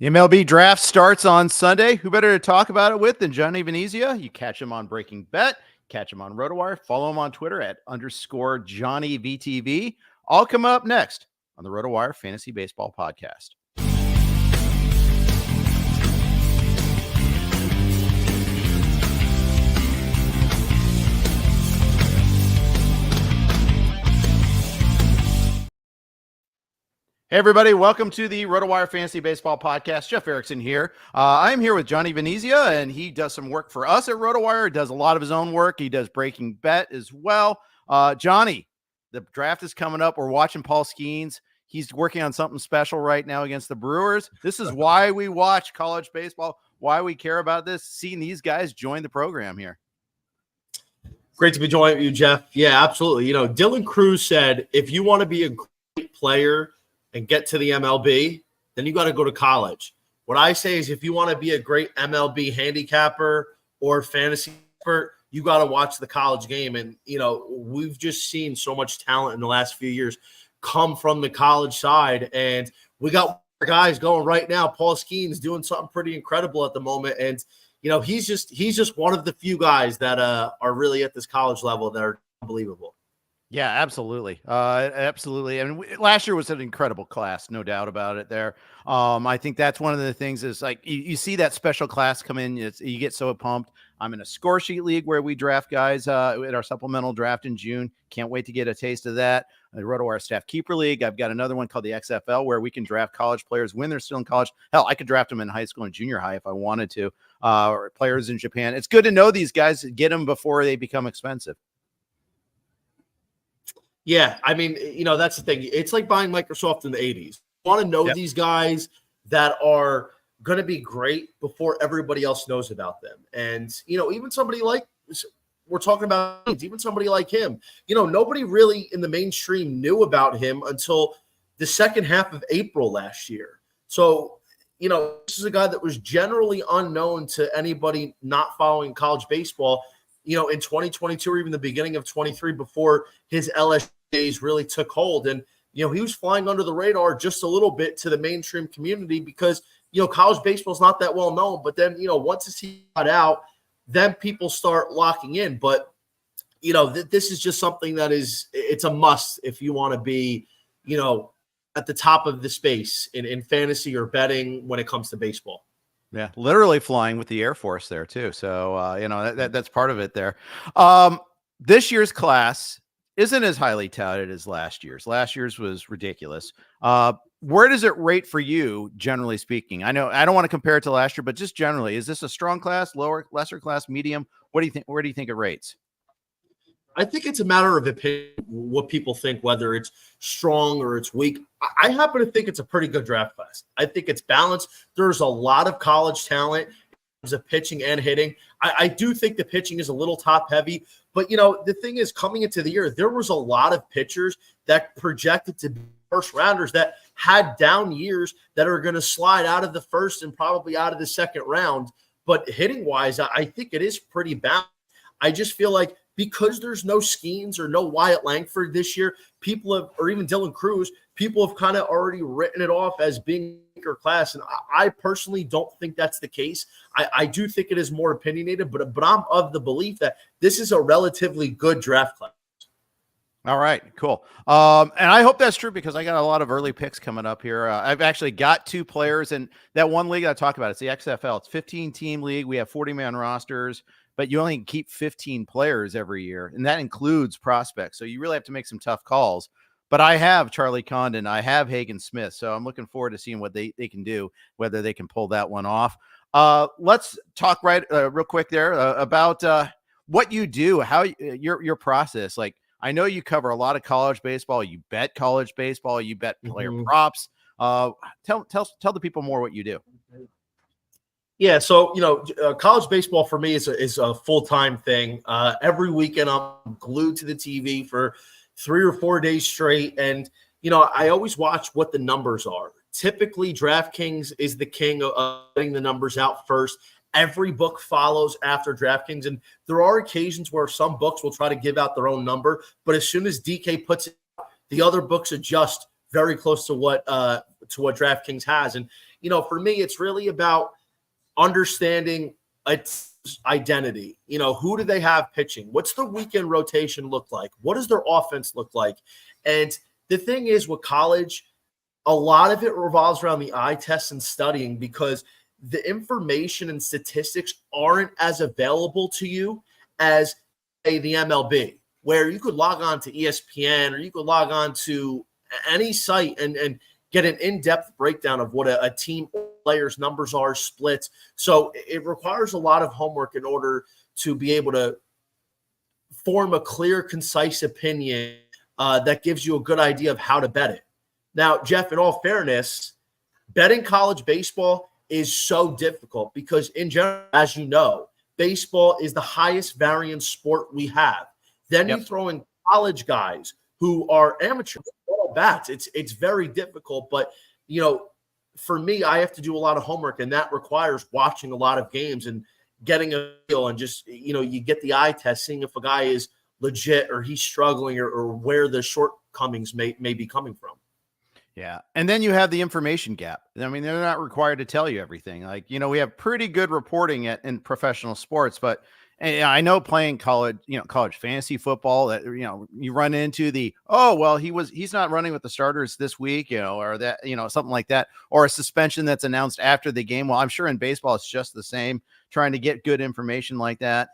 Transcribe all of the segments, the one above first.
The MLB draft starts on Sunday. Who better to talk about it with than Johnny Venezia? You catch him on Breaking Bet, catch him on RotoWire, follow him on Twitter at _JohnnyVTV. All come up next on the RotoWire Fantasy Baseball Podcast. Hey, everybody. Welcome to the RotoWire Fantasy Baseball Podcast. Jeff Erickson here. I'm here with Johnny Venezia, and he does some work for us at RotoWire. He does a lot of his own work. He does Breaking Bet as well. Johnny, the draft is coming up. We're watching Paul Skeens. He's working on something special right now against the Brewers. This is why we watch college baseball, why we care about this, seeing these guys join the program here. Great to be joining with you, Jeff. Yeah, absolutely. You know, Dylan Cruz said, if you want to be a great player and get to the MLB, then you got to go to college. What I say is if you want to be a great MLB handicapper or fantasy expert, you got to watch the college game. And, you know, we've just seen so much talent in the last few years come from the college side. And we got guys going right now. Paul Skeens doing something pretty incredible at the moment. And, you know, he's just one of the few guys that are really at this college level that are unbelievable. Yeah, absolutely. Absolutely. I mean, last year was an incredible class, no doubt about it there. I think that's one of the things is like you see that special class come in, you get so pumped. I'm in a score sheet league where we draft guys at our supplemental draft in June. Can't wait to get a taste of that. The RotoWire Staff Keeper League. I've got another one called the XFL where we can draft college players when they're still in college. Hell, I could draft them in high school and junior high if I wanted to, or players in Japan. It's good to know these guys, get them before they become expensive. Yeah, I mean, you know, that's the thing. It's like buying Microsoft in the 80s. You want to know these guys that are going to be great before everybody else knows about them. And, you know, even somebody like we're talking about, even somebody like him, you know, nobody really in the mainstream knew about him until the second half of April last year. So, you know, this is a guy that was generally unknown to anybody not following college baseball, you know, in 2022 or even the beginning of 23 before his LSU days really took hold. And, you know, he was flying under the radar just a little bit to the mainstream community because, you know, college baseball is not that well known. But then, you know, once it's got out, then people start locking in. But, you know, this is just something that it's a must if you want to be, you know, at the top of the space in fantasy or betting when it comes to baseball. Yeah, literally flying with the Air Force there too. So, you know, that's part of it there. This year's class isn't as highly touted as last year's. Last year's was ridiculous. Where does it rate for you, generally speaking? I know I don't want to compare it to last year, but just generally, is this a strong class, lower, lesser class, medium? What do you think? Where do you think it rates? I think it's a matter of opinion, what people think, whether it's strong or it's weak. I happen to think it's a pretty good draft class. I think it's balanced. There's a lot of college talent in terms of pitching and hitting. I do think the pitching is a little top heavy, but, you know, the thing is coming into the year, there was a lot of pitchers that projected to be first rounders that had down years that are going to slide out of the first and probably out of the second round. But hitting wise, I think it is pretty balanced. I just feel like because there's no Skeens or no Wyatt Langford this year, people have, or even Dylan Cruz, people have kind of already written it off as being a weaker class. And I personally don't think that's the case. I do think it is more opinionated, but I'm of the belief that this is a relatively good draft class. All right, cool. And I hope that's true because I got a lot of early picks coming up here. I've actually got two players in that one league I talked about. It's the XFL. It's 15-team league. We have 40-man rosters, but you only keep 15 players every year, and that includes prospects. So you really have to make some tough calls. But I have Charlie Condon. I have Hagen Smith. So I'm looking forward to seeing what they can do, whether they can pull that one off. Let's talk real quick there about what you do, how your process. Like, I know you cover a lot of college baseball. You bet college baseball. You bet player props. Tell the people more what you do. Yeah, so, you know, college baseball for me is a full-time thing. Every weekend I'm glued to the TV for 3 or 4 days straight. And, you know, I always watch what the numbers are. Typically, DraftKings is the king of getting the numbers out first. Every book follows after DraftKings. And there are occasions where some books will try to give out their own number. But as soon as DK puts it out, the other books adjust very close to what DraftKings has. And, for me, it's really about understanding its identity. Who do they have pitching? What's the weekend rotation look like? What does their offense look like? And the thing is with college, a lot of it revolves around the eye test and studying, because the information and statistics aren't as available to you as, say, the MLB, where you could log on to ESPN or you could log on to any site and get an in-depth breakdown of what a team players' numbers are, splits. So it requires a lot of homework in order to be able to form a clear, concise opinion that gives you a good idea of how to bet it. Now, Jeff, in all fairness, betting college baseball is so difficult because, in general, as you know, baseball is the highest variance sport we have. Then you throw in college guys who are amateurs, bats. It's very difficult. But, for me, I have to do a lot of homework, and that requires watching a lot of games and getting a feel, and just, you get the eye test, seeing if a guy is legit or he's struggling or where the shortcomings may be coming from. Yeah. And then you have the information gap. I mean, they're not required to tell you everything. Like, we have pretty good reporting in professional sports, but I know playing college fantasy football that, you run into he's not running with the starters this week, or that, something like that, or a suspension that's announced after the game. Well, I'm sure in baseball, it's just the same, trying to get good information like that.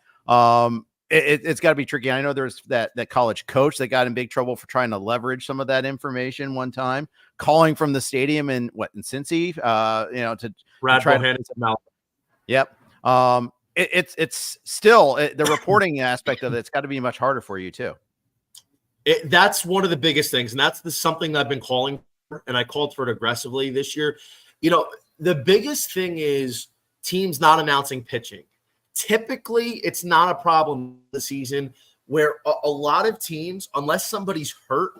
It's got to be tricky. I know there's that college coach that got in big trouble for trying to leverage some of that information one time, calling from the stadium in Cincy, to Brad try to. Yep. It's still the reporting aspect of it's got to be much harder for you too. That's one of the biggest things, and that's something that I've been calling for, and I called for it aggressively this year. The biggest thing is teams not announcing pitching. Typically, it's not a problem this season where a lot of teams, unless somebody's hurt,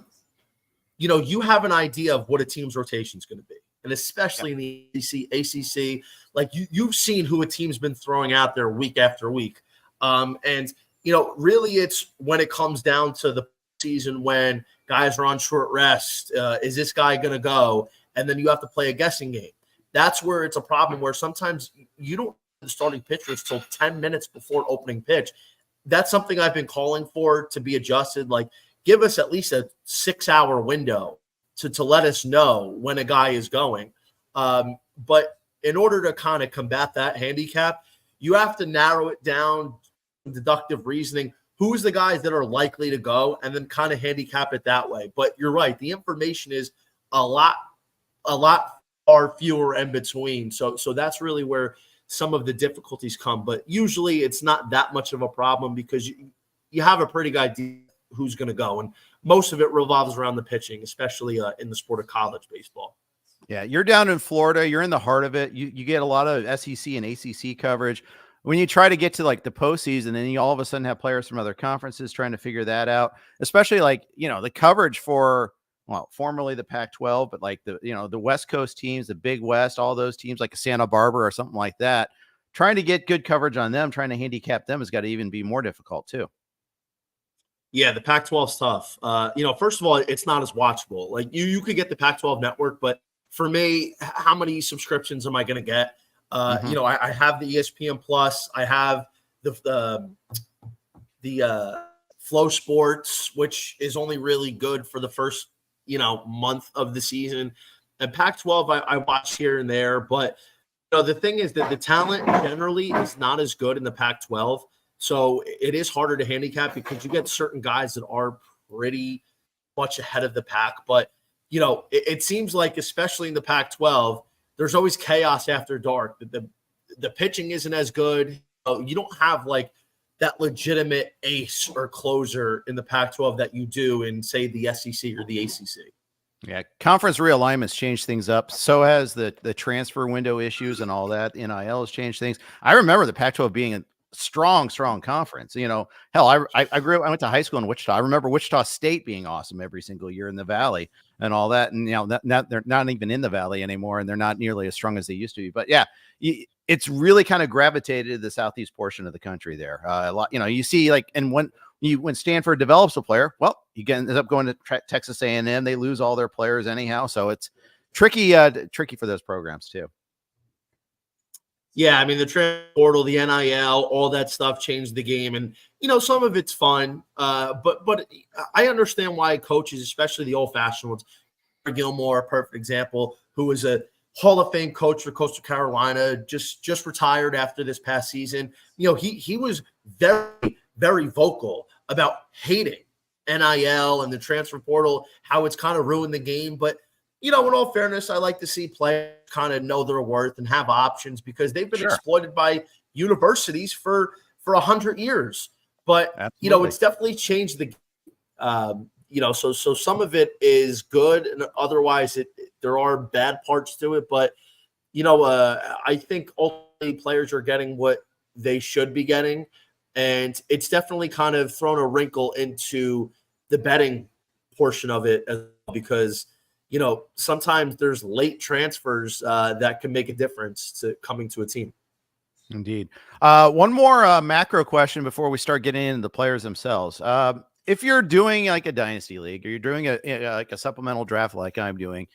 you have an idea of what a team's rotation is going to be. And especially in the ACC, like you've seen who a team's been throwing out there week after week. Really it's when it comes down to the season when guys are on short rest. Is this guy going to go? And then you have to play a guessing game. That's where it's a problem, where sometimes you don't the starting pitchers till 10 minutes before opening pitch. That's something I've been calling for to be adjusted. Like, give us at least a 6-hour window to let us know when a guy is going. But in order to kind of combat that handicap, you have to narrow it down, deductive reasoning, who's the guys that are likely to go, and then kind of handicap it that way. But you're right. The information is a lot far fewer in between. So that's really where some of the difficulties come, but usually it's not that much of a problem because you have a pretty good idea who's going to go. And most of it revolves around the pitching, especially in the sport of college baseball. Yeah. You're down in Florida. You're in the heart of it. You get a lot of SEC and ACC coverage. When you try to get to like the postseason, then you all of a sudden have players from other conferences trying to figure that out, especially like, the coverage for, formerly the Pac-12, but like the West Coast teams, the Big West, all those teams like Santa Barbara or something like that, trying to get good coverage on them, trying to handicap them has got to even be more difficult too. Yeah, the Pac-12 is tough. First of all, it's not as watchable. Like you could get the Pac-12 network, but for me, how many subscriptions am I going to get? I have the ESPN Plus. I have the Flow Sports, which is only really good for the first month of the season. And Pac-12, I watch here and there, but the thing is that the talent generally is not as good in the Pac-12. So it is harder to handicap because you get certain guys that are pretty much ahead of the pack. But, it seems like, especially in the Pac-12, there's always chaos after dark. The pitching isn't as good. You don't have like that legitimate ace or closer in the Pac-12 that you do in, say, the SEC or the ACC. Yeah, conference realignment's changed things up. So has the transfer window issues and all that. NIL has changed things. I remember the Pac-12 being a strong conference. Hell, I went to high school in Wichita. I remember Wichita State being awesome every single year in the Valley and all that. And they're not even in the Valley anymore, and they're not nearly as strong as they used to be. But yeah, it's really kind of gravitated to the southeast portion of the country there. A lot, you see like, and when Stanford develops a player, well, he ends up going to Texas A&M. They lose all their players anyhow, so it's tricky for those programs too. Yeah, I mean, the transfer portal, the NIL, all that stuff changed the game. And, some of it's fun. But I understand why coaches, especially the old-fashioned ones, Gilmore, a perfect example, who was a Hall of Fame coach for Coastal Carolina, just retired after this past season. He was very, very vocal about hating NIL and the transfer portal, how it's kind of ruined the game. But, in all fairness, I like to see players kind of know their worth and have options because they've been exploited by universities for 100 years. But, Absolutely. it's definitely changed the game. So some of it is good, and otherwise there are bad parts to it. But I think ultimately players are getting what they should be getting, and it's definitely kind of thrown a wrinkle into the betting portion of it as well, because sometimes there's late transfers that can make a difference to coming to a team. Indeed. One more macro question before we start getting into the players themselves. If you're doing like a dynasty league or you're doing like a supplemental draft like I'm doing,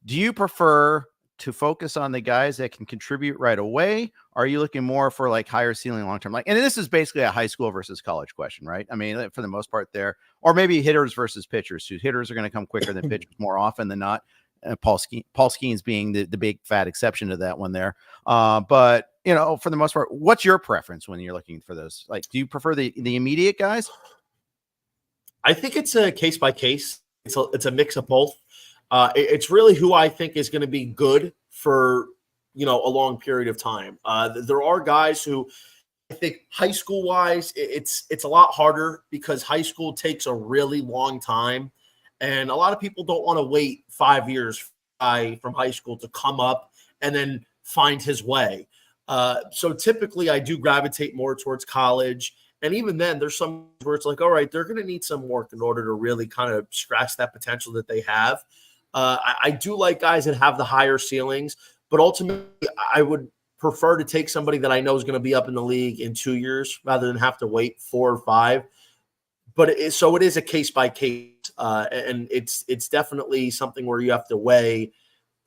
do you prefer to focus on the guys that can contribute right away? Or are you looking more for like higher ceiling long term? Like, and this is basically a high school versus college question, right? I mean, for the most part there, or maybe hitters versus pitchers. So hitters are going to come quicker than pitchers more often than not. Paul Skeens being the big fat exception to that one there. But for the most part, what's your preference when you're looking for those? Like, do you prefer the immediate guys? I think it's a case by case. It's a mix of both. It's really who I think is going to be good for a long period of time. There are guys who I think high school wise, it's a lot harder because high school takes a really long time, and a lot of people don't want to wait 5 years from high school to come up and then find his way. So typically, I do gravitate more towards college. And even then, there's some where it's like, all right, they're going to need some work in order to really kind of scratch that potential that they have. I do like guys that have the higher ceilings, but ultimately, I would prefer to take somebody that I know is going to be up in the league in 2 years rather than have to wait 4 or 5. But it is a case by case, and it's definitely something where you have to weigh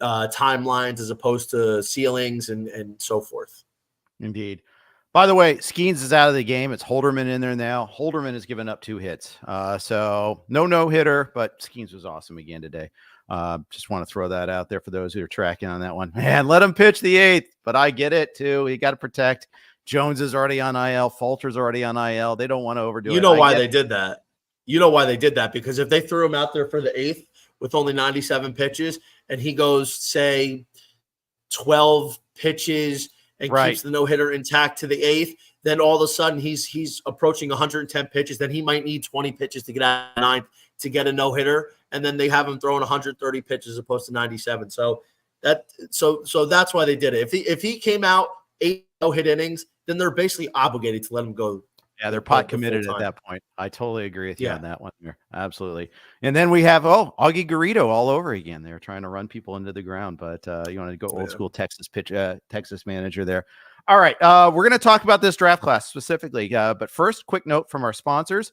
timelines as opposed to ceilings and so forth. Indeed. By the way, Skeens is out of the game. It's Holderman in there now. Holderman has given up 2 hits. So no hitter, but Skeens was awesome again today. Just want to throw that out there for those who are tracking on that one. Man, let him pitch the 8th, but I get it too. You got to protect. Jones is already on IL. Falter's already on IL. They don't want to overdo it. You know why they did that? Because if they threw him out there for the 8th with only 97 pitches and he goes, say, 12 pitches and keeps the no-hitter intact to the 8th, then all of a sudden he's approaching 110 pitches. Then he might need 20 pitches to get out of 9th to get a no-hitter, and then they have him throwing 130 pitches as opposed to 97. So that's why they did it. If he came out 8 no-hit innings, then they're basically obligated to let him go. Yeah, they're pot committed at that point. I totally agree with you on that one there. Absolutely. And then we have, Augie Garrido all over again. They're trying to run people into the ground, but you want to go old school Texas Texas manager there. All right. We're going to talk about this draft class specifically. But first, quick note from our sponsors.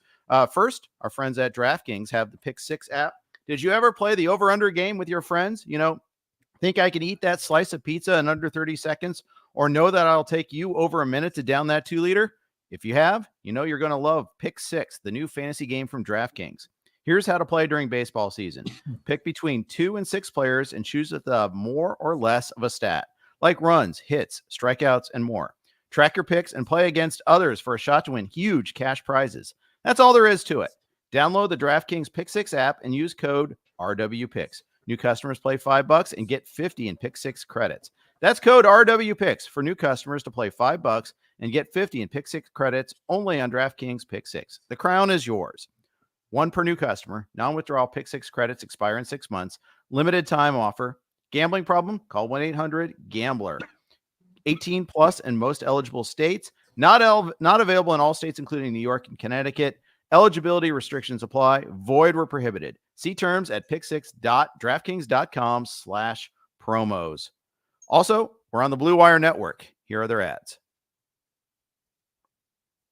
First, our friends at DraftKings have the Pick 6 app. Did you ever play the over-under game with your friends? Think I can eat that slice of pizza in under 30 seconds or know that I'll take you over a minute to down that 2-liter? If you have, you're going to love Pick 6, the new fantasy game from DraftKings. Here's how to play during baseball season. Pick between 2 and 6 players and choose if they have more or less of a stat, like runs, hits, strikeouts, and more. Track your picks and play against others for a shot to win huge cash prizes. That's all there is to it. Download the DraftKings Pick 6 app and use code RWPicks. New customers play $5 and get 50 in Pick 6 credits. That's code RWPicks for new customers to play $5 and get 50 in Pick 6 credits only on DraftKings Pick 6. The crown is yours. 1 per new customer. Non-withdrawal Pick 6 credits expire in 6 months. Limited time offer. Gambling problem? Call 1-800-GAMBLER. 18 plus in most eligible states. Not available in all states, including New York and Connecticut. Eligibility restrictions apply. Void where prohibited. See terms at pick6.draftkings.com/promos. Also, we're on the Blue Wire Network. Here are their ads.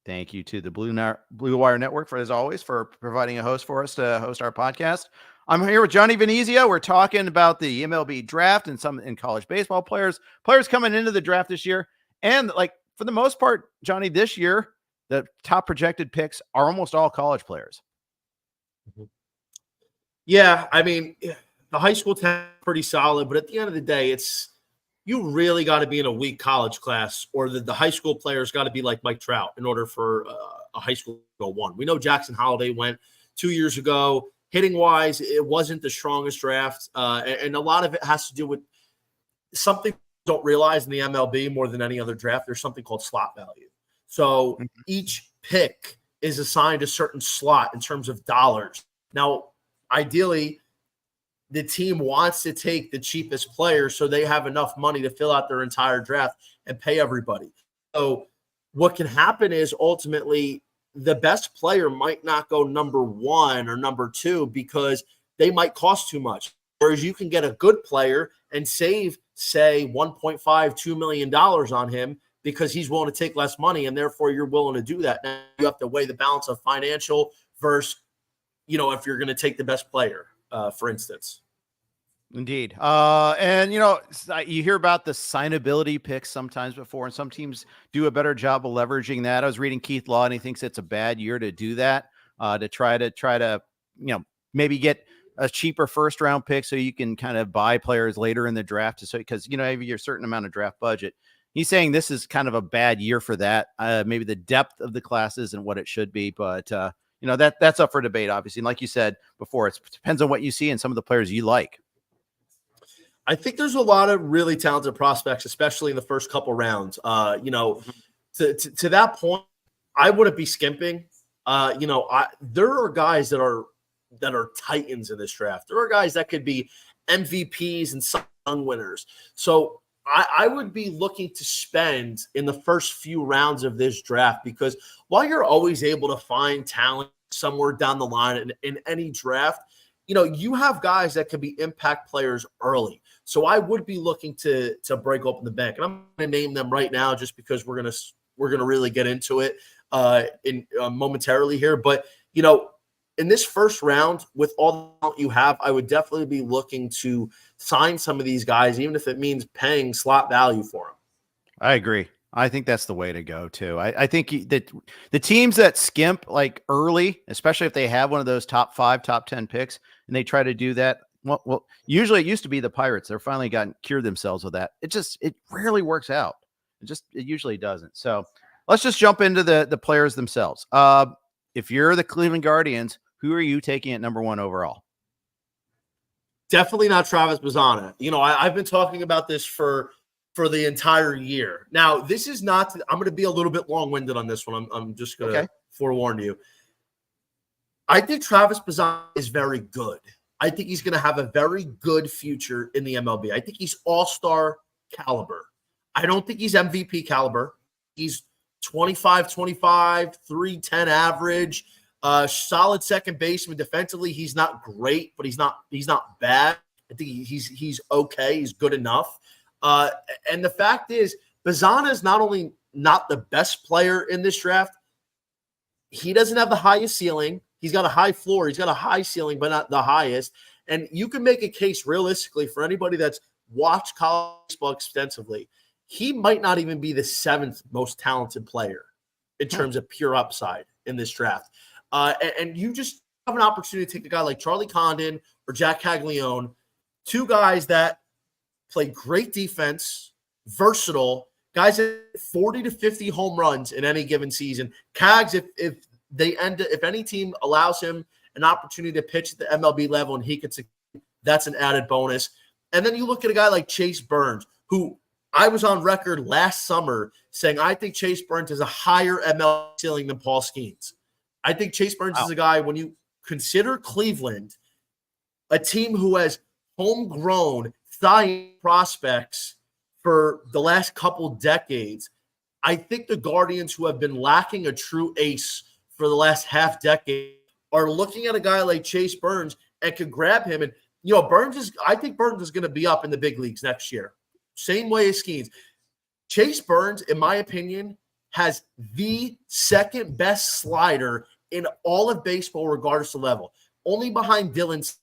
Thank you to the Blue Wire Network, as always, for providing a host for us to host our podcast. I'm here with Johnny Venezia. We're talking about the MLB draft and some in college baseball players coming into the draft this year. And like for the most part, Johnny, this year, the top projected picks are almost all college players. Yeah, I mean, the high school talent is pretty solid, but at the end of the day, you really got to be in a weak college class, or the high school players got to be like Mike Trout in order for a high school to go one. We know Jackson Holiday went 2 years ago. Hitting wise, it wasn't the strongest draft, and a lot of it has to do with something people don't realize in the MLB more than any other draft. There's something called slot value. So each pick is assigned a certain slot in terms of dollars. Now, ideally, the team wants to take the cheapest player so they have enough money to fill out their entire draft and pay everybody. So what can happen is ultimately the best player might not go number 1 or number 2 because they might cost too much. Whereas you can get a good player and save, say, $1.5–2 million on him because he's willing to take less money, and therefore you're willing to do that. Now you have to weigh the balance of financial versus, if you're going to take the best player, for instance. Indeed. And you hear about the signability picks sometimes before, and some teams do a better job of leveraging that. I was reading Keith Law, and he thinks it's a bad year to do that, to try to, maybe get a cheaper first round pick so you can kind of buy players later in the draft. So, because, have your certain amount of draft budget. He's saying this is kind of a bad year for that. Maybe the depth of the class isn't what it should be, but, that's up for debate, obviously. And like you said before, it depends on what you see and some of the players you like. I think there's a lot of really talented prospects, especially in the first couple rounds. To that point, I wouldn't be skimping. There are guys that are titans in this draft. There are guys that could be MVPs and Cy Young winners. So I would be looking to spend in the first few rounds of this draft, because while you're always able to find talent somewhere down the line in any draft, you have guys that can be impact players early. So I would be looking to break open the bank, and I'm going to name them right now just because we're gonna really get into it momentarily here. But in this first round, with all the talent you have, I would definitely be looking to sign some of these guys, even if it means paying slot value for them. I agree. I think that's the way to go too. I think that the teams that skimp like early, especially if they have one of those top 5, top 10 picks, and they try to do that. Well, usually it used to be the Pirates. They're finally cured themselves with that. It rarely works out. It usually doesn't. So let's just jump into the players themselves. If you're the Cleveland Guardians, who are you taking at number 1 overall? Definitely not Travis Bazzana. I've been talking about this for the entire year. Now, this is not – I'm going to be a little bit long-winded on this one. I'm just going to forewarn you. I think Travis Bazzana is very good. I think he's going to have a very good future in the MLB. I think he's all-star caliber. I don't think he's MVP caliber. He's 25-25, 310 average, solid second baseman. Defensively, he's not great, but he's not bad. I think he's okay. He's good enough. And the fact is, Bazzana is not only not the best player in this draft, he doesn't have the highest ceiling. He's got a high floor. He's got a high ceiling, but not the highest. And you can make a case realistically for anybody that's watched college baseball extensively. He might not even be the 7th most talented player in terms of pure upside in this draft. And you just have an opportunity to take a guy like Charlie Condon or Jack Caglione, 2 guys that play great defense, versatile, guys at 40 to 50 home runs in any given season. Cags, if any team allows him an opportunity to pitch at the MLB level and he could succeed, that's an added bonus. And then you look at a guy like Chase Burns, who I was on record last summer saying I think Chase Burns has a higher MLB ceiling than Paul Skeens. I think Chase Burns is a guy, when you consider Cleveland, a team who has homegrown prospects for the last couple decades, I think the Guardians, who have been lacking a true ace for the last half decade, are looking at a guy like Chase Burns and could grab him. And, I think Burns is going to be up in the big leagues next year. Same way as Skeens. Chase Burns, in my opinion, has the second best slider in all of baseball, regardless of level, only behind Dylan.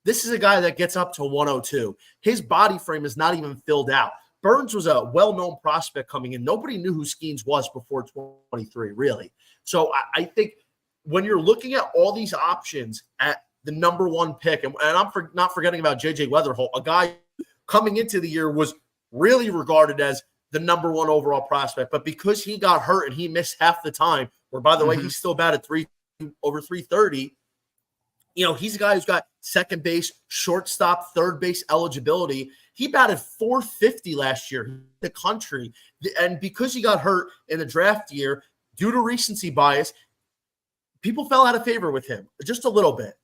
This is a guy that gets up to 102. His body frame is not even filled out. Burns was a well-known prospect coming in. Nobody knew who Skeens was before 2023, really. So I think when you're looking at all these options at the number one pick, and I'm not forgetting about J.J. Weatherholt, a guy coming into the year was really regarded as the number one overall prospect. But because he got hurt and he missed half the time, where, by the way, he's still batted over 330, he's a guy who's got second base, shortstop, third base eligibility. He batted 450 last year in the country. And because he got hurt in the draft year, due to recency bias, people fell out of favor with him just a little bit.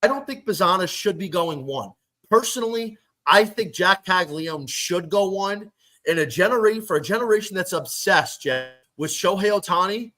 I don't think Bazzana should be going 1. Personally, I think Jack Caglione should go 1. For a generation that's obsessed, Jeff, with Shohei Ohtani,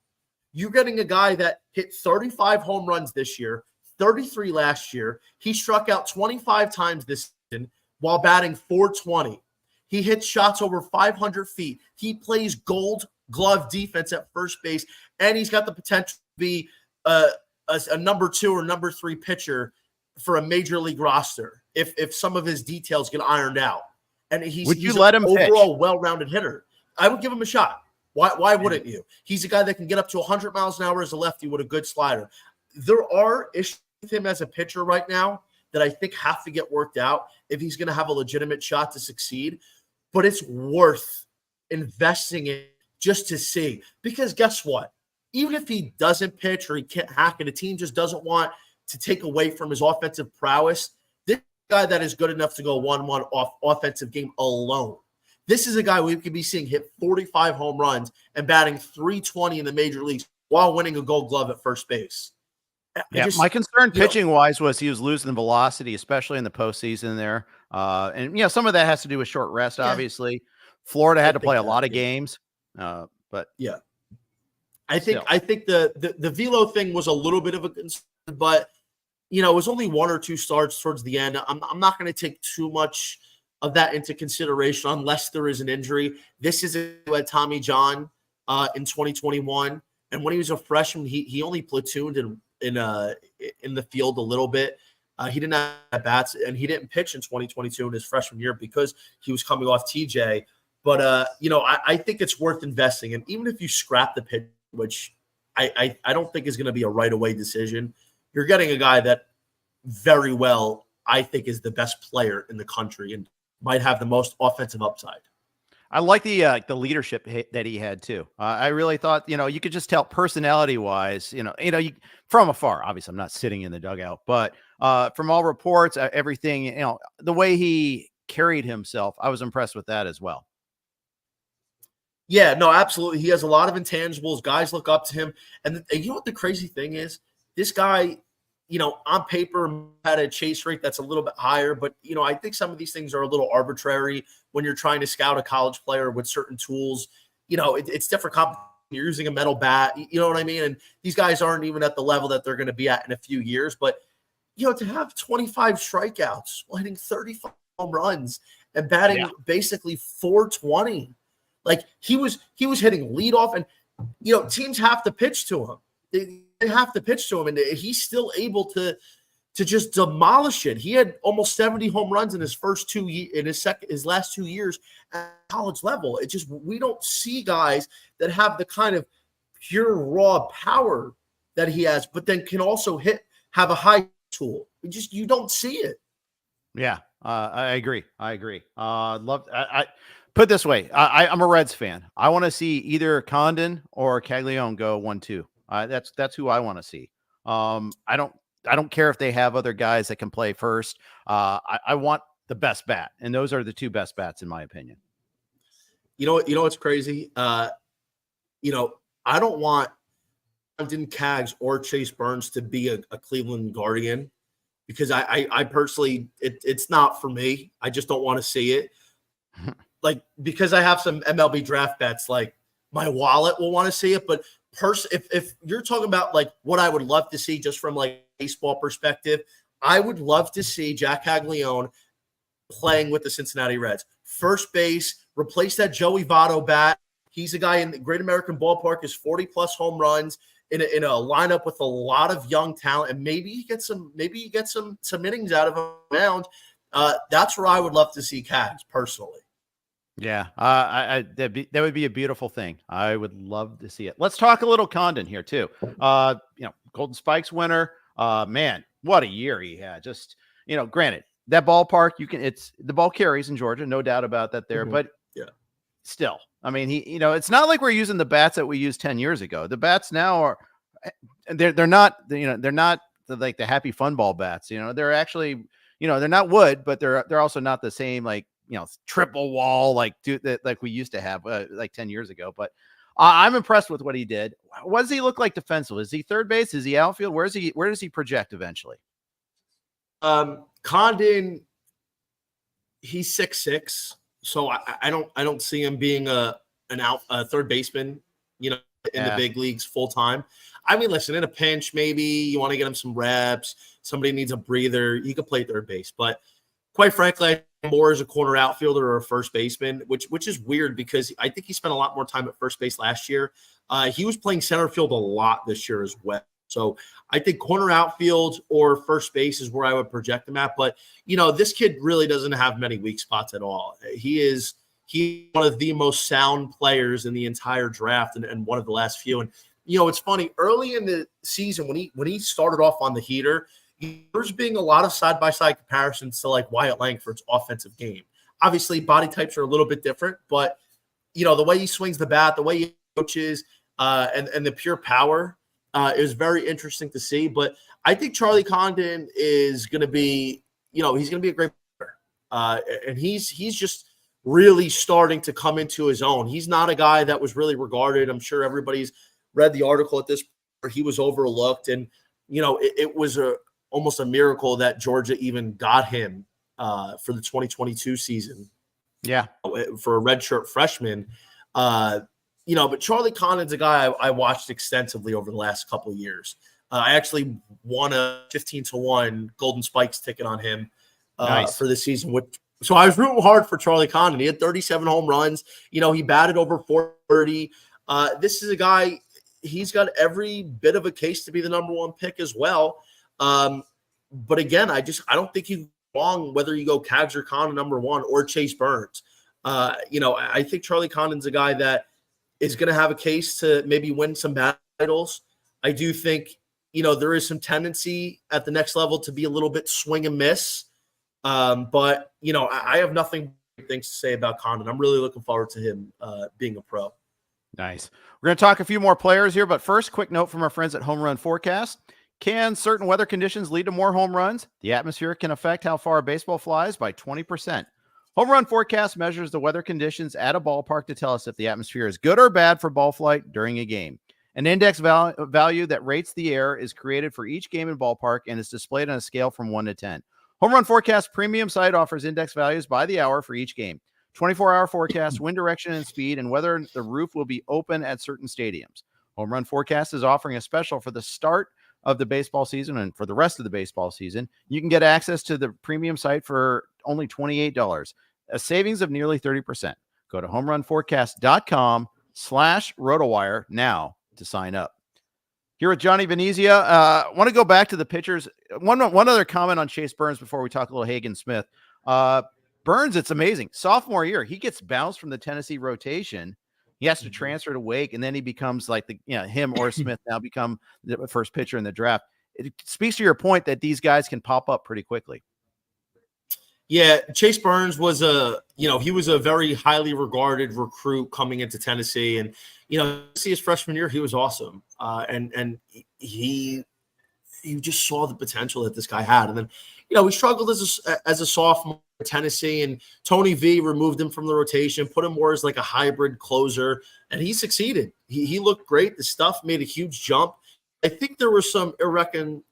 you're getting a guy that hit 35 home runs this year, 33 last year. He struck out 25 times this season while batting 420. He hits shots over 500 feet. He plays gold glove defense at first base, and he's got the potential to be a number 2 or number 3 pitcher for a major league roster if some of his details get ironed out. And he's let him overall pitch? Well-rounded hitter. I would give him a shot. Why wouldn't you? He's a guy that can get up to 100 miles an hour as a lefty with a good slider. There are issues with him as a pitcher right now that I think have to get worked out if he's going to have a legitimate shot to succeed. But it's worth investing in just to see. Because guess what? Even if he doesn't pitch or he can't hack and the team just doesn't want to take away from his offensive prowess, this guy that is good enough to go 1-1 off offensive game alone. This is a guy we could be seeing hit 45 home runs and batting 320 in the major leagues while winning a gold glove at first base. Yeah, my concern pitching-wise was he was losing velocity, especially in the postseason there. And, some of that has to do with short rest, obviously. Florida had to play a lot of games. But yeah. I think the velo thing was a little bit of a concern, but it was only 1 or 2 starts towards the end. I'm not going to take too much of that into consideration unless there is an injury. This is a Tommy John in 2021, and when he was a freshman, he only platooned in the field a little bit. He didn't have bats, and he didn't pitch in 2022 in his freshman year because he was coming off TJ. But I think it's worth investing, and even if you scrap the pitch, which I don't think is going to be a right away decision, you're getting a guy that very well I think is the best player in the country and might have the most offensive upside. I like the leadership that he had too. I really thought, you could just tell personality wise, you from afar, obviously I'm not sitting in the dugout, but from all reports, everything, the way he carried himself, I was impressed with that as well. Yeah, no, absolutely. He has a lot of intangibles. Guys look up to him. And you know what the crazy thing is? This guy, on paper had a chase rate that's a little bit higher, but, I think some of these things are a little arbitrary when you're trying to scout a college player with certain tools. It's different competition. You're using a metal bat, you know what I mean? And these guys aren't even at the level that they're going to be at in a few years. But, to have 25 strikeouts, while hitting 35 home runs and batting basically 420, like he was hitting leadoff, and teams have to pitch to him. They have to pitch to him, and he's still able to just demolish it. He had almost 70 home runs in his first 2 years, in his last 2 years at college level. It just, we don't see guys that have the kind of pure raw power that he has, but then can also have a high tool. You don't see it. Yeah, I agree. I put it this way, I'm a Reds fan. I want to see either Condon or Caglione go 1-2. That's who I want to see. I don't care if they have other guys that can play first. I want the best bat, and those are the 2 best bats in my opinion. You know what's crazy? I don't want Condon, Cags, or Chase Burns to be a Cleveland Guardian, because I personally, it's not for me. I just don't want to see it. Like, because I have some MLB draft bets, like my wallet will want to see it. But if you're talking about like what I would love to see just from like baseball perspective, I would love to see Jack Caglione playing with the Cincinnati Reds. First base, replace that Joey Votto bat. He's a guy in the Great American Ballpark, is 40+ home runs in a lineup with a lot of young talent, and maybe you get some innings out of him around. That's where I would love to see Cags personally. Yeah, that would be a beautiful thing. I would love to see it. Let's talk a little Condon here too. Golden Spikes winner. Man, what a year he had. Just granted that ballpark, it's the ball carries in Georgia, no doubt about that there. But Yeah, still, I mean, it's not like we're using the bats that we used 10 years ago. The bats now are, they're not, they're not like the happy fun ball bats. They're actually, they're not wood, but they're also not the same like triple wall like we used to have like 10 years ago. But I'm impressed with what he did. What does he look like defensively? Is he third base? Is he outfield? Where does he project eventually? Condon, he's 6'6", so I don't see him being a third baseman, in the big leagues full time. I mean, listen, in a pinch, maybe you want to get him some reps. Somebody needs a breather. He could play third base, but quite frankly, more as a corner outfielder or a first baseman, which is weird because I think he spent a lot more time at first base last year. He was playing center field a lot this year as well. So I think corner outfield or first base is where I would project him at. But, this kid really doesn't have many weak spots at all. He's one of the most sound players in the entire draft and one of the last few. And, it's funny, early in the season when he started off on the heater, there's being a lot of side-by-side comparisons to like Wyatt Langford's offensive game. Obviously, body types are a little bit different, but, the way he swings the bat, the way he coaches, and the pure power is very interesting to see. But I think Charlie Condon is going to be, he's going to be a great player. And he's just really starting to come into his own. He's not a guy that was really regarded. I'm sure everybody's read the article at this point where he was overlooked. And, it was almost a miracle that Georgia even got him for the 2022 season. Yeah. For a redshirt freshman. But Charlie Condon's a guy I watched extensively over the last couple of years. I actually won a 15-1 Golden Spikes ticket on him for this season. So I was rooting hard for Charlie Condon. He had 37 home runs. He batted over 430. This is a guy, he's got every bit of a case to be the number one pick as well. But again, I don't think you go wrong whether you go Cags or Condon number one or Chase Burns. I think Charlie Condon's a guy that is going to have a case to maybe win some titles. I do think, there is some tendency at the next level to be a little bit swing and miss. But, I have nothing things to say about Condon. I'm really looking forward to him being a pro. Nice. We're going to talk a few more players here, but first, quick note from our friends at Home Run Forecast. Can certain weather conditions lead to more home runs? The atmosphere can affect how far a baseball flies by 20%. Home Run Forecast measures the weather conditions at a ballpark to tell us if the atmosphere is good or bad for ball flight during a game. An index value that rates the air is created for each game and ballpark and is displayed on a scale from 1 to 10. Home Run Forecast premium site offers index values by the hour for each game, 24-hour forecast, wind direction and speed, and whether the roof will be open at certain stadiums. Home Run Forecast is offering a special for the start of the baseball season and for the rest of the baseball season. You can get access to the premium site for only $28, a savings of nearly 30%. Go to homerunforecast.com/rotowire now to sign up. Here with Johnny Venezia, I want to go back to the pitchers. One other comment on Chase Burns before we talk a little Hagen Smith. Burns, it's amazing. Sophomore year, he gets bounced from the Tennessee rotation. He has to transfer to Wake, and then he becomes like him or Smith now become the first pitcher in the draft. It speaks to your point that these guys can pop up pretty quickly. Yeah, Chase Burns was he was a very highly regarded recruit coming into Tennessee, and his freshman year he was awesome, and you just saw the potential that this guy had, and then he struggled as a sophomore in Tennessee, and Tony V removed him from the rotation, put him more as like a hybrid closer, and he succeeded. He looked great. The stuff made a huge jump. I think there were some irrevocable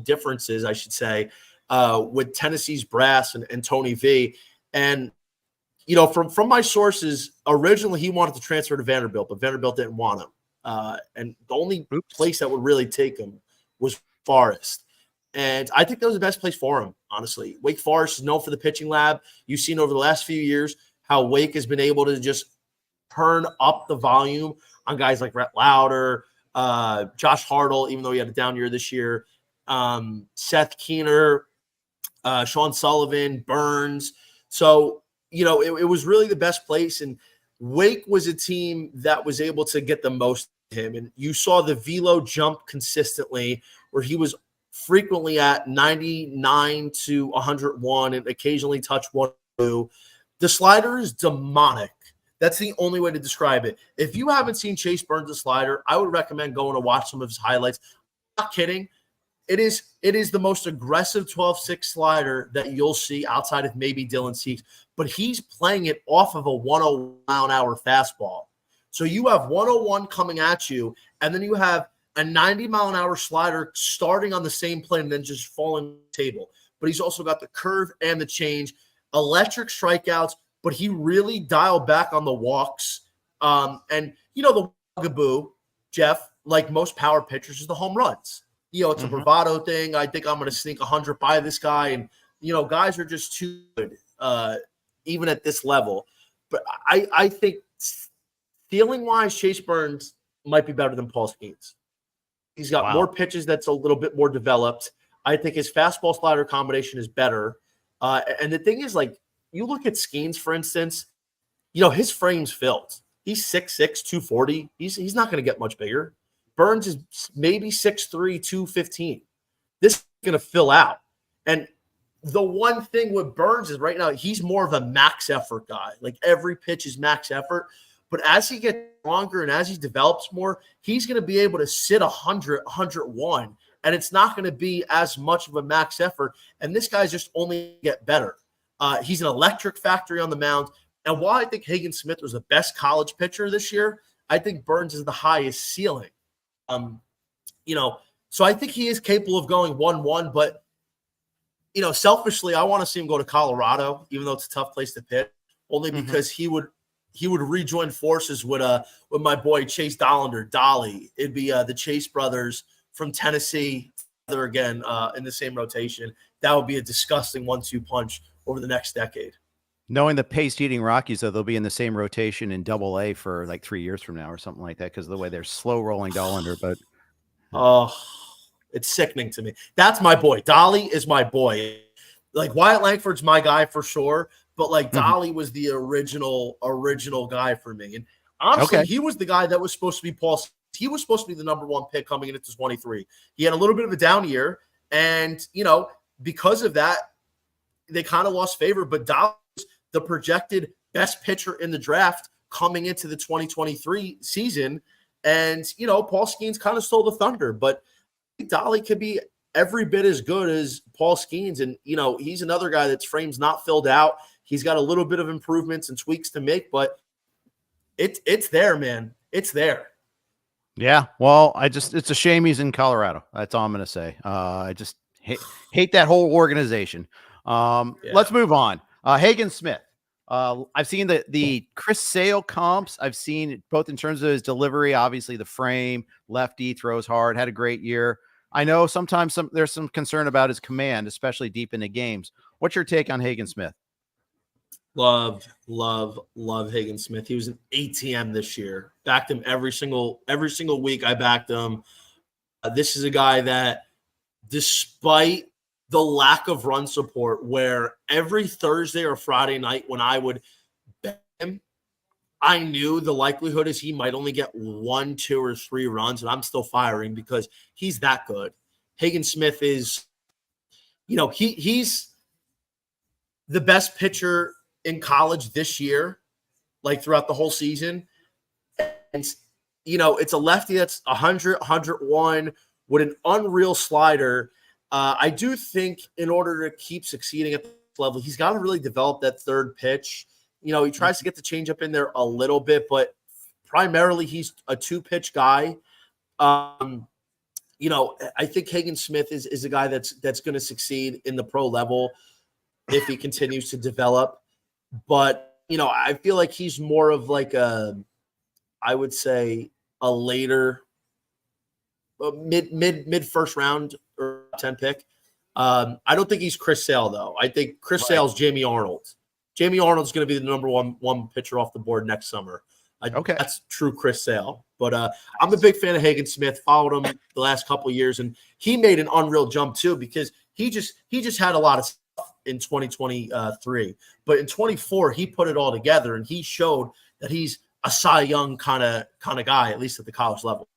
differences, I should say, with Tennessee's brass and Tony V. And, from my sources, originally he wanted to transfer to Vanderbilt, but Vanderbilt didn't want him. And the only place that would really take him was Forest. And I think that was the best place for him, honestly. Wake Forest is known for the pitching lab. You've seen over the last few years how Wake has been able to just turn up the volume on guys like Rhett Lauder, Josh Hartle, even though he had a down year this year, Seth Keener, Sean Sullivan, Burns. So, it was really the best place. And Wake was a team that was able to get the most of him. And you saw the velo jump consistently, where he was frequently at 99 to 101 and occasionally touch 102. The slider is demonic. That's the only way to describe it. If you haven't seen Chase Burns' slider, I would recommend going to watch some of his highlights. I'm not kidding. It is the most aggressive 12-6 slider that you'll see outside of maybe Dylan Cease, but he's playing it off of a 101-mile-an-hour fastball. So you have 101 coming at you, and then you have a 90-mile-an-hour slider starting on the same plane and then just falling on the table. But he's also got the curve and the change, electric strikeouts, but he really dialed back on the walks. And, the bugaboo, Jeff, like most power pitchers, is the home runs. It's a bravado thing. I think I'm going to sneak 100 by this guy. And, guys are just too good, even at this level. But I think feeling-wise, Chase Burns might be better than Paul Skeens. He's got more pitches that's a little bit more developed. I think his fastball slider combination is better. And the thing is, like, you look at Skeens, for instance, his frame's filled. He's 6'6", 240. He's not going to get much bigger. Burns is maybe 6'3", 215. This is going to fill out. And the one thing with Burns is right now he's more of a max effort guy. Like every pitch is max effort. But as he gets stronger and as he develops more, he's going to be able to sit 100, 101. And it's not going to be as much of a max effort. And this guy's just only get better. He's an electric factory on the mound. And while I think Hagen Smith was the best college pitcher this year, I think Burns is the highest ceiling. So I think he is capable of going 1-1, but, selfishly, I want to see him go to Colorado, even though it's a tough place to pitch, only because he would rejoin forces with my boy Chase Dollander, Dolly. It'd be the Chase brothers from Tennessee together again in the same rotation. That would be a disgusting 1-2 punch over the next decade. Knowing the pace-eating Rockies, though, they'll be in the same rotation in Double-A for like 3 years from now or something like that because of the way they're slow-rolling Dollander. But it's sickening to me. That's my boy. Dolly is my boy. Like Wyatt Langford's my guy for sure, but like Dolly was the original guy for me. And honestly, he was the guy that was supposed to be Paul. He was supposed to be the number one pick coming into 23. He had a little bit of a down year, and because of that, they kind of lost favor. But Dolly was the projected best pitcher in the draft coming into the 2023 season. And, Paul Skeens kind of stole the thunder, but Dolly could be every bit as good as Paul Skeens. And, he's another guy that's frame's not filled out. He's got a little bit of improvements and tweaks to make, but it's there, man. It's there. Yeah. Well, it's a shame he's in Colorado. That's all I'm going to say. I just hate that whole organization. Let's move on. Hagen Smith. I've seen the Chris Sale comps. I've seen both in terms of his delivery, obviously the frame, lefty, throws hard, had a great year. I know sometimes there's some concern about his command, especially deep into games. What's your take on Hagen Smith? Love Hagen Smith. He was an ATM this year. Backed him every single week. I backed him. This is a guy that, despite the lack of run support, where every Thursday or Friday night when I would bet him, I knew the likelihood is he might only get 1, 2, or 3 runs, and I'm still firing because he's that good. Hagen Smith is, he's the best pitcher in college this year, like throughout the whole season. And, it's a lefty that's 100, 101 with an unreal slider. I do think in order to keep succeeding at this level, he's got to really develop that third pitch. He tries to get the changeup in there a little bit, but primarily he's a 2-pitch guy. I think Hagen Smith is a guy that's going to succeed in the pro level if he continues to develop. But, I feel like he's more of like I would say a later mid first round or 10 pick. I don't think he's Chris Sale, though. I think Chris Sale's Jamie Arnold. Jamie Arnold's going to be the number one pitcher off the board next summer. That's true Chris Sale. But I'm a big fan of Hagen Smith. Followed him the last couple of years, and he made an unreal jump too because he just had a lot of stuff in 2023. But in 24, he put it all together, and he showed that he's a Cy Young kind of guy, at least at the college level.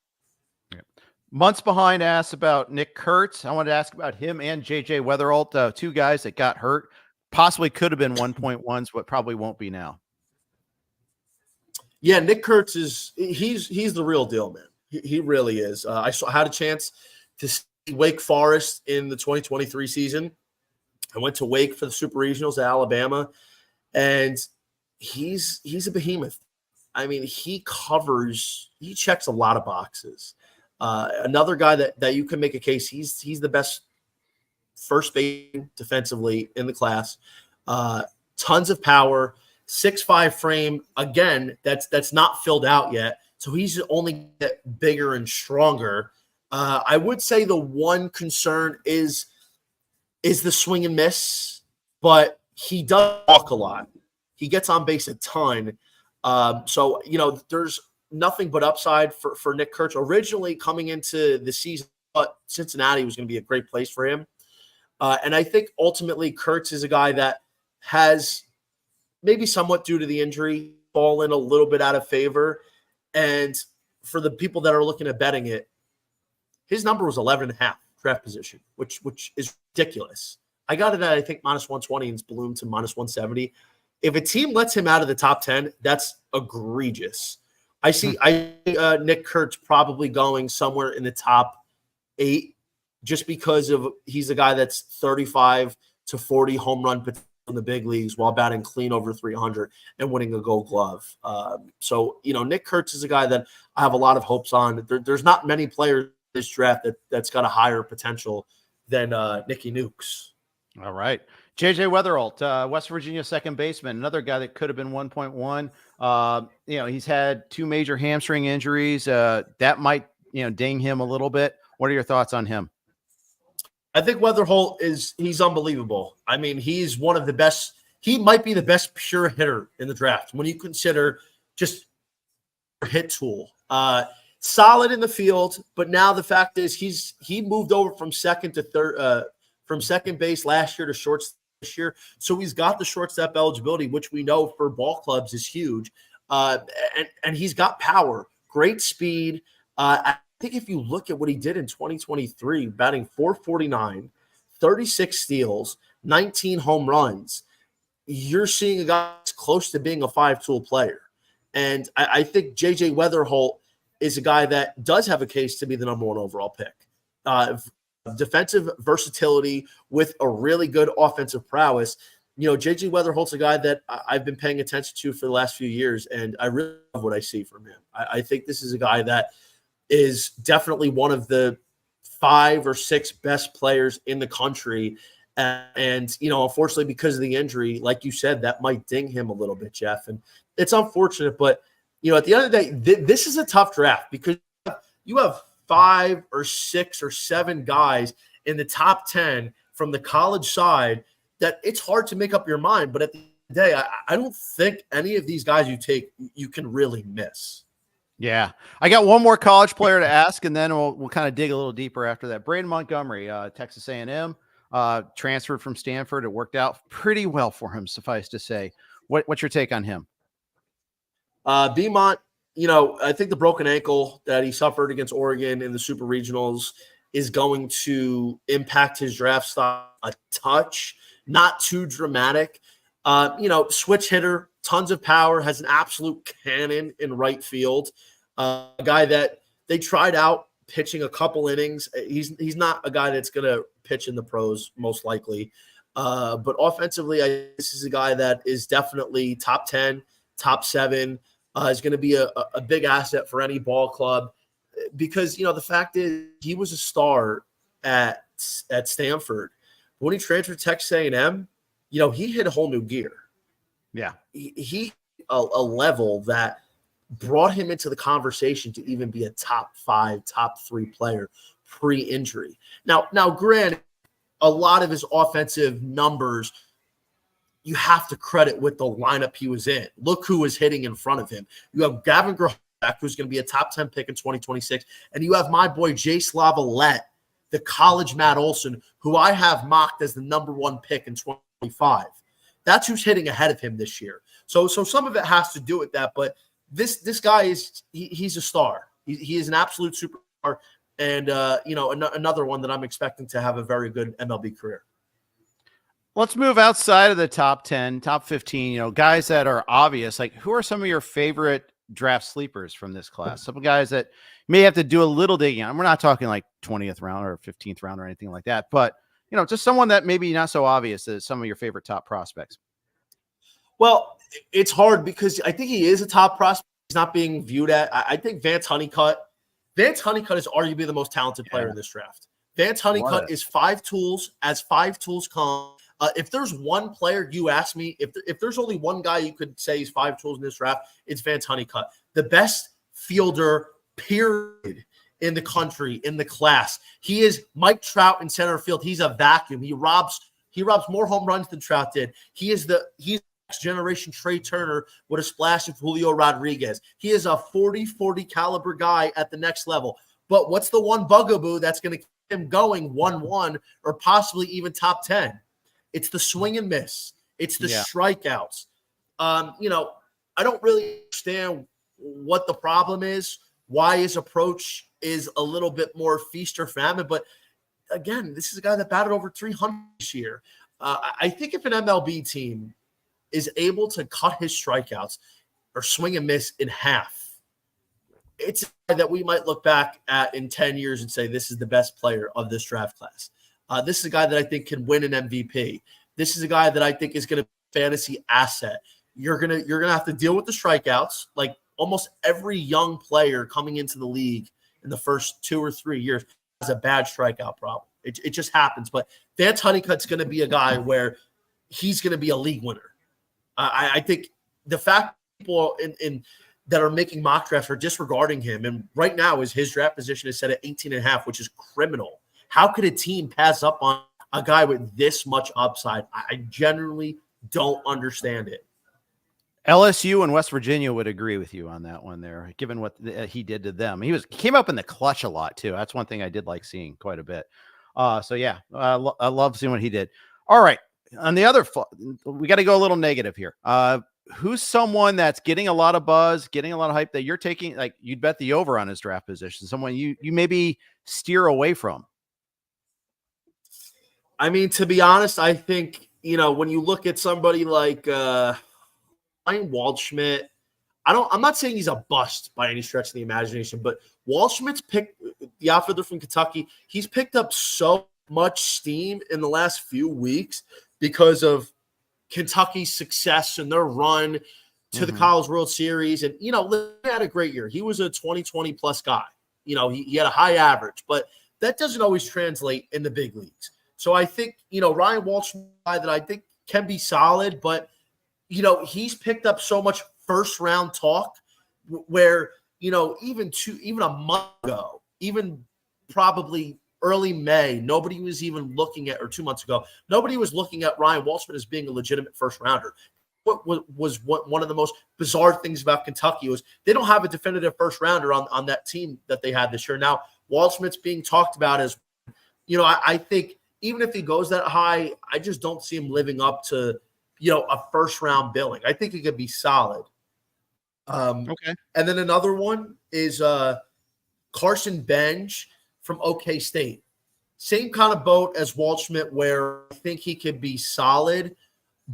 Months behind asked about Nick Kurtz. I wanted to ask about him and JJ Weatherholt, two guys that got hurt. Possibly could have been 1.1s, but probably won't be now. Yeah, Nick Kurtz he's the real deal, man. He really is. I had a chance to see Wake Forest in the 2023 season. I went to Wake for the Super Regionals at Alabama, and he's a behemoth. I mean, he checks a lot of boxes. Another guy that you can make a case, he's the best first baseman defensively in the class. Tons of power, 6'5" frame. Again, that's not filled out yet. So he's only get bigger and stronger. I would say the one concern is the swing and miss, but he does walk a lot. He gets on base a ton. So, there's nothing but upside for Nick Kurtz. Originally coming into the season, but Cincinnati was going to be a great place for him. And I think ultimately Kurtz is a guy that has maybe somewhat due to the injury fallen a little bit out of favor. And for the people that are looking at betting it, his number was 11.5 draft position, which is ridiculous. I got it at, I think, -120 and it's ballooned to -170. If a team lets him out of the top 10, that's egregious. I see Nick Kurtz probably going somewhere in the top 8 just because of he's a guy that's 35 to 40 home run potential in the big leagues while batting clean over 300 and winning a Gold Glove. So Nick Kurtz is a guy that I have a lot of hopes on. There's not many players in this draft that's got a higher potential than Nicky Nukes. All right. JJ Weatherholt, West Virginia second baseman, another guy that could have been 1.1. He's had 2 major hamstring injuries. That might, ding him a little bit. What are your thoughts on him? I think Weatherholt he's unbelievable. I mean, he's one of the best. He might be the best pure hitter in the draft when you consider just hit tool. Solid in the field, but now the fact is he moved over from second to third, from second base last year to shortstop this year. So he's got the shortstop eligibility, which we know for ball clubs is huge. And he's got power, great speed. I think if you look at what he did in 2023, batting .449, 36 steals, 19 home runs, you're seeing a guy that's close to being a 5-tool player. And I think JJ Weatherholt is a guy that does have a case to be the number 1 overall pick. Defensive versatility with a really good offensive prowess. JJ Weatherholt's a guy that I've been paying attention to for the last few years, and I really love what I see from him. I think this is a guy that is definitely one of the 5 or 6 best players in the country. And unfortunately, because of the injury, like you said, that might ding him a little bit, Jeff. And it's unfortunate, but, at the end of the day, this is a tough draft because you have 5 or 6 or 7 guys in the top 10 from the college side that it's hard to make up your mind. But at the end of the day, I don't think any of these guys you take, you can really miss. Yeah. I got one more college player to ask, and then we'll kind of dig a little deeper after that. Braden Montgomery, Texas A&M, transferred from Stanford. It worked out pretty well for him, suffice to say. What's your take on him? Beaumont, I think the broken ankle that he suffered against Oregon in the Super Regionals is going to impact his draft stock a touch, not too dramatic. Switch hitter, tons of power, has an absolute cannon in right field. A guy that they tried out pitching a couple innings. He's not a guy that's going to pitch in the pros, most likely. But offensively, this is a guy that is definitely top 10, top 7. Is going to be a big asset for any ball club because, the fact is he was a star at Stanford. When he transferred to Texas A&M, he hit a whole new gear. Yeah. He a level that brought him into the conversation to even be a top 5, top 3 player pre-injury. Now, granted, a lot of his offensive numbers you have to credit with the lineup he was in. Look who was hitting in front of him. You have Gavin Graham, who's going to be a top 10 pick in 2026, and you have my boy Jace Lavalette, the college Matt Olson, who I have mocked as the number 1 pick in 2026. 25. That's who's hitting ahead of him this year. So some of it has to do with that. But this guy he's a star. He is an absolute superstar, and another one that I'm expecting to have a very good MLB career. Let's move outside of the top 10, top 15, guys that are obvious. Like, who are some of your favorite draft sleepers from this class? Some guys that may have to do a little digging on. We're not talking like 20th round or 15th round or anything like that, but just someone that maybe not so obvious as some of your favorite top prospects. Well, it's hard because I think he is a top prospect. He's not being viewed at. I think Vance Honeycutt is arguably the most talented player in this draft. Vance Honeycutt is 5 tools. As 5 tools come, if there's one player, you ask me, if there's only one guy you could say he's 5 tools in this draft, it's Vance Honeycutt, the best fielder, period, in the country, in the class. He is Mike Trout in center field. He's a vacuum. He robs more home runs than Trout did. He's next generation Trey Turner with a splash of Julio Rodriguez. He is a 40-40 caliber guy at the next level. But what's the one bugaboo that's going to keep him going 1-1 or possibly even top 10? It's the swing and miss. It's the strikeouts. I don't really understand what the problem is, why his approach is a little bit more feast or famine. But again, this is a guy that batted over 300 this year. I think if an MLB team is able to cut his strikeouts or swing and miss in half, it's a guy that we might look back at in 10 years and say, this is the best player of this draft class. This is a guy that I think can win an MVP. This is a guy that I think is going to be a fantasy asset. You're gonna have to deal with the strikeouts, like almost every young player coming into the league in the first 2 or 3 years has a bad strikeout problem. It just happens. But Vance Honeycutt's going to be a guy where he's going to be a league winner. I think the fact people in that are making mock drafts are disregarding him, and right now his draft position is set at 18.5, which is criminal. How could a team pass up on a guy with this much upside? I genuinely don't understand it. LSU and West Virginia would agree with you on that one there, given what he did to them. He came up in the clutch a lot too. That's one thing I did like seeing quite a bit. I love seeing what he did. All right. On the other, we got to go a little negative here. Who's someone that's getting a lot of buzz, getting a lot of hype that you're taking, like you'd bet the over on his draft position, someone you maybe steer away from? I mean, to be honest, I think, when you look at somebody like Ryan Waldschmidt, I'm not saying he's a bust by any stretch of the imagination, but Waldschmidt's picked the outfielder from Kentucky. He's picked up so much steam in the last few weeks because of Kentucky's success and their run to the College World Series. And, he had a great year. He was a 20-20 plus guy. He had a high average, but that doesn't always translate in the big leagues. So I think, Ryan Waldschmidt, that I think can be solid, but, he's picked up so much first round talk where, even a month ago, even probably early May, nobody was even looking at, or 2 months ago, nobody was looking at Ryan Waldschmidt as being a legitimate first rounder. What was one of the most bizarre things about Kentucky was they don't have a definitive first rounder on that team that they had this year. Now, Waldschmidt's being talked about as, I think even if he goes that high, I just don't see him living up to, a first round billing. I think he could be solid. Okay. And then another one is Carson Bench from OK State. Same kind of boat as Waldschmidt, where I think he could be solid,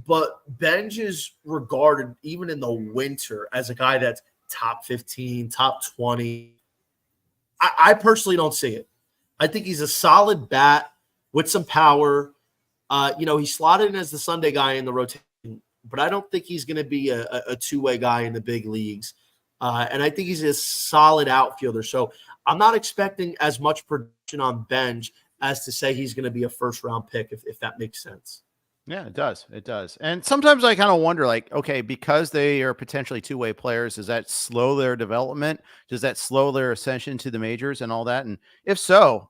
but Bench is regarded even in the winter as a guy that's top 15, top 20. I personally don't see it. I think he's a solid bat with some power. He's slotted in as the Sunday guy in the rotation, but I don't think he's going to be a two-way guy in the big leagues. And I think he's a solid outfielder. So I'm not expecting as much production on Bench as to say he's going to be a first-round pick, if that makes sense. Yeah, it does. It does. And sometimes I kind of wonder, like, okay, because they are potentially two-way players, does that slow their development? Does that slow their ascension to the majors and all that? And if so,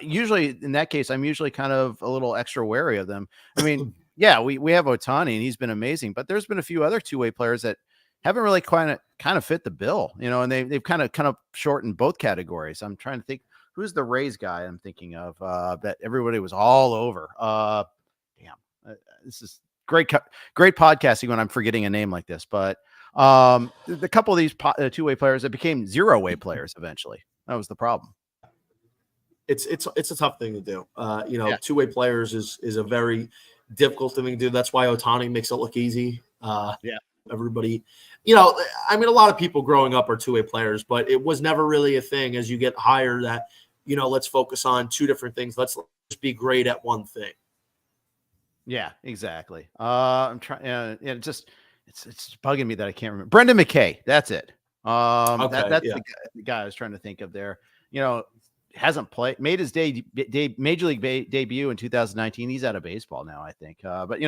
usually in that case, I'm usually kind of a little extra wary of them. I mean, yeah, we have Ohtani and he's been amazing, but there's been a few other two-way players that haven't really kind of fit the bill, and they've kind of shortened both categories. I'm trying to think who's the Rays guy I'm thinking of that everybody was all over. This is great podcasting when I'm forgetting a name like this. But the couple of these two-way players that became zero-way players eventually. That was the problem. It's a tough thing to do. Yeah. Two-way players is a very difficult thing to do. That's why Ohtani makes it look easy. Yeah. Everybody, a lot of people growing up are two-way players, but it was never really a thing as you get higher that, let's focus on two different things. Let's just be great at one thing. Yeah, exactly. I'm trying, it's bugging me that I can't remember. Brendan McKay. That's it. That's the guy I was trying to think of there. Hasn't made his major league debut in 2019. He's out of baseball now, I think. But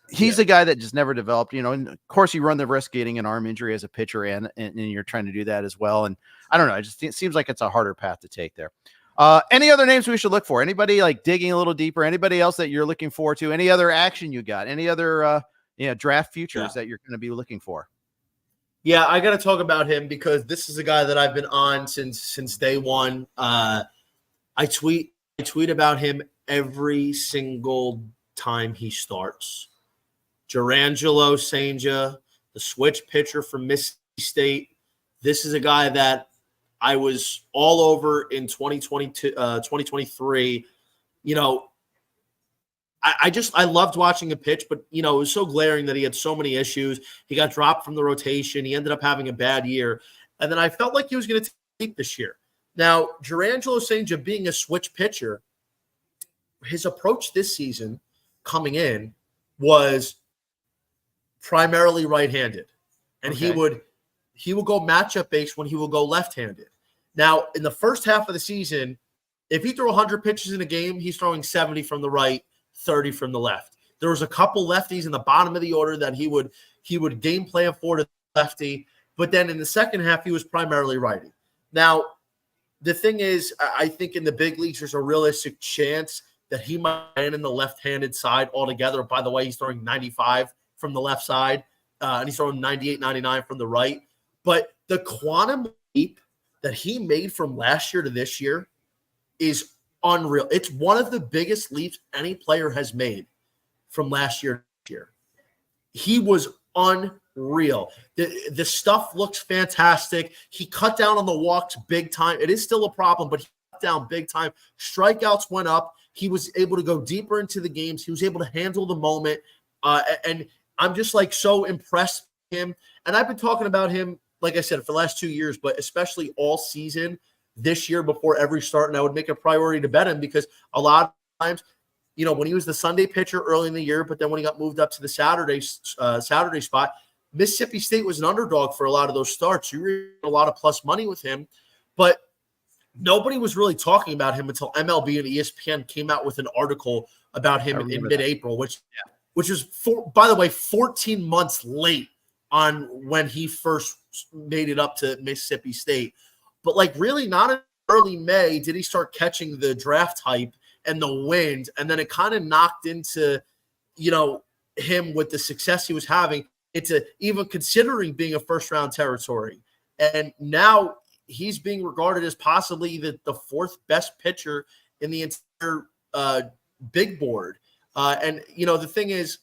he's a guy that just never developed. And of course, you run the risk of getting an arm injury as a pitcher, and you're trying to do that as well. And I don't know. It seems like it's a harder path to take there. Any other names we should look for? Anybody like digging a little deeper? Anybody else that you're looking forward to? Any other action you got? Any other draft futures that you're going to be looking for? Yeah, I got to talk about him because this is a guy that I've been on since day one. I tweet about him every single time he starts. Jurrangelo Cijntje, the switch pitcher from Mississippi State. This is a guy that I was all over in 2023. I loved watching him pitch, but it was so glaring that he had so many issues. He got dropped from the rotation. He ended up having a bad year. And then I felt like he was going to take this year. Now, Jurrangelo Cijntje being a switch pitcher, his approach this season coming in was primarily right-handed. And he would go matchup based when he would go left-handed. Now, in the first half of the season, if he threw 100 pitches in a game, he's throwing 70 from the right, 30 from the left. There was a couple lefties in the bottom of the order that he would game plan for to lefty, but then in the second half, he was primarily righty. Now, the thing is, I think in the big leagues, there's a realistic chance that he might land in the left-handed side altogether. By the way, he's throwing 95 from the left side, and he's throwing 98, 99 from the right. But the quantum leap that he made from last year to this year is unreal. It's one of the biggest leaps any player has made from last year to this year. He was unreal. The stuff looks fantastic. He cut down on the walks big time. It is still a problem, but he cut down big time. Strikeouts went up. He was able to go deeper into the games. He was able to handle the moment. And I'm just so impressed with him. And I've been talking about him, like I said, for the last 2 years, but especially all season this year before every start. And I would make a priority to bet him because a lot of times, when he was the Sunday pitcher early in the year, but then when he got moved up to the Saturday spot, Mississippi State was an underdog for a lot of those starts. You really had a lot of plus money with him, but nobody was really talking about him until MLB and ESPN came out with an article about him in mid-April, which was, by the way, 14 months late on when he first made it up to Mississippi State. But really not in early May did he start catching the draft hype and the wind. And then it kind of knocked into, him with the success he was having into even considering being a first-round territory. And now he's being regarded as possibly the fourth best pitcher in the entire big board. And the thing is,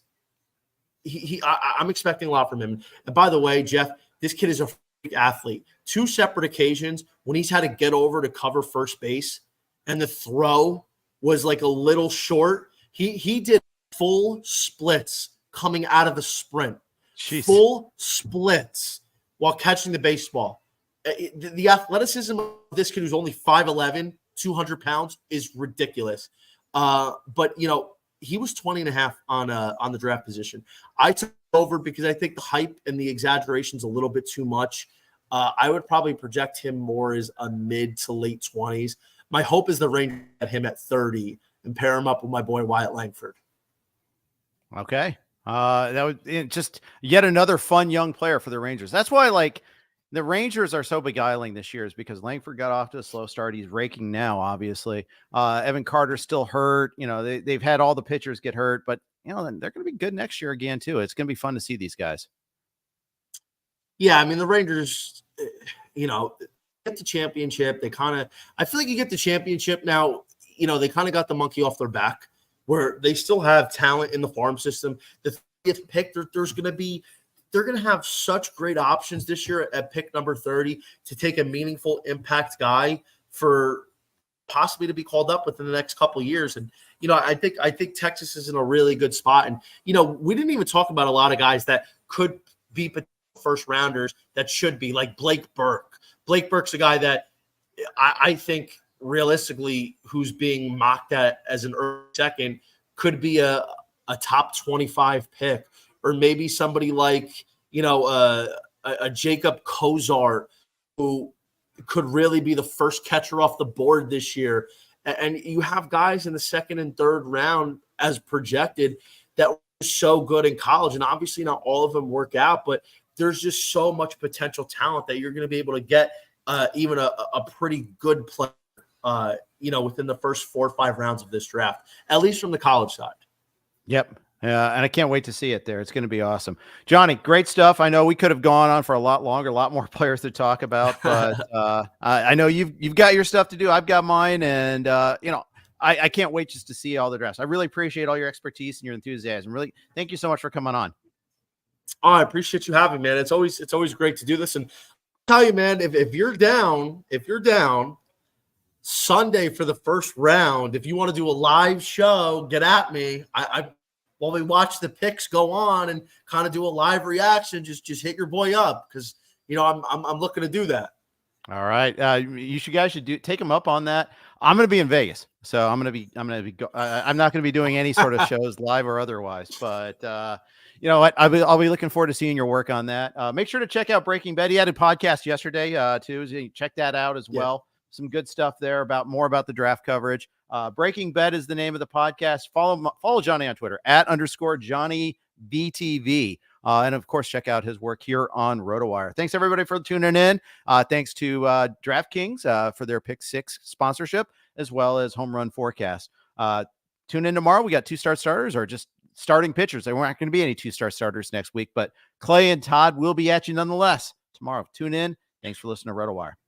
I'm expecting a lot from him. And by the way, Jeff, this kid is a freak athlete. 2 separate occasions when he's had to get over to cover first base and the throw was a little short. He did full splits coming out of the sprint. Jeez. Full splits while catching the baseball. The athleticism of this kid who's only 5'11", 200 pounds is ridiculous. But, he was 20.5 on the draft position. I took over because I think the hype and the exaggeration is a little bit too much. I would probably project him more as a mid to late 20s. My hope is the Rangers get him at 30 and pair him up with my boy Wyatt Langford. Okay. That would just yet another fun young player for the Rangers. That's why the Rangers are so beguiling this year is because Langford got off to a slow start. He's raking now, obviously. Evan Carter's still hurt. They've had all the pitchers get hurt, but they're going to be good next year again too. It's going to be fun to see these guys. Yeah, I mean the Rangers, get the championship. I feel like you get the championship now. They kind of got the monkey off their back where they still have talent in the farm system. The 30th pick, they're going to have such great options this year at pick number 30 to take a meaningful impact guy for possibly to be called up within the next couple of years. And, I think Texas is in a really good spot. And, we didn't even talk about a lot of guys that could be first rounders that should be, like Blake Burke. Blake Burke's a guy that I think realistically, who's being mocked at as an early second, could be a top 25 pick, or maybe somebody like, a Jacob Kozar, who could really be the first catcher off the board this year. And you have guys in the second and third round as projected that were so good in college. And obviously not all of them work out, but there's just so much potential talent that you're going to be able to get even a pretty good player, within the first 4 or 5 rounds of this draft, at least from the college side. Yep. And I can't wait to see it there. It's going to be awesome. Johnny, great stuff. I know we could have gone on for a lot longer, a lot more players to talk about, but I know you've got your stuff to do. I've got mine. And, I can't wait just to see all the drafts. I really appreciate all your expertise and your enthusiasm. Really, thank you so much for coming on. Oh, I appreciate you having me, man. It's always great to do this. And I'll tell you, man, if you're down Sunday for the first round, if you want to do a live show, get at me. While we watch the picks go on and kind of do a live reaction, just hit your boy up, because I'm looking to do that. All right, you guys should take him up on that. I'm going to be in Vegas, so I'm not going to be doing any sort of shows live or otherwise. But you know what? I'll be looking forward to seeing your work on that. Make sure to check out Breaking Bad. He had a podcast yesterday too. So check that out as well. Some good stuff there more about the draft coverage. Breaking Bed is the name of the podcast. Follow Johnny on Twitter @_JohnnyBTV. And of course, check out his work here on RotoWire. Thanks everybody for tuning in. Thanks to DraftKings for their Pick 6 sponsorship, as well as Home Run Forecast. Tune in tomorrow. We got 2-star starters, or just starting pitchers. There weren't going to be any 2-star starters next week, but Clay and Todd will be at you nonetheless tomorrow. Tune in. Thanks for listening to RotoWire.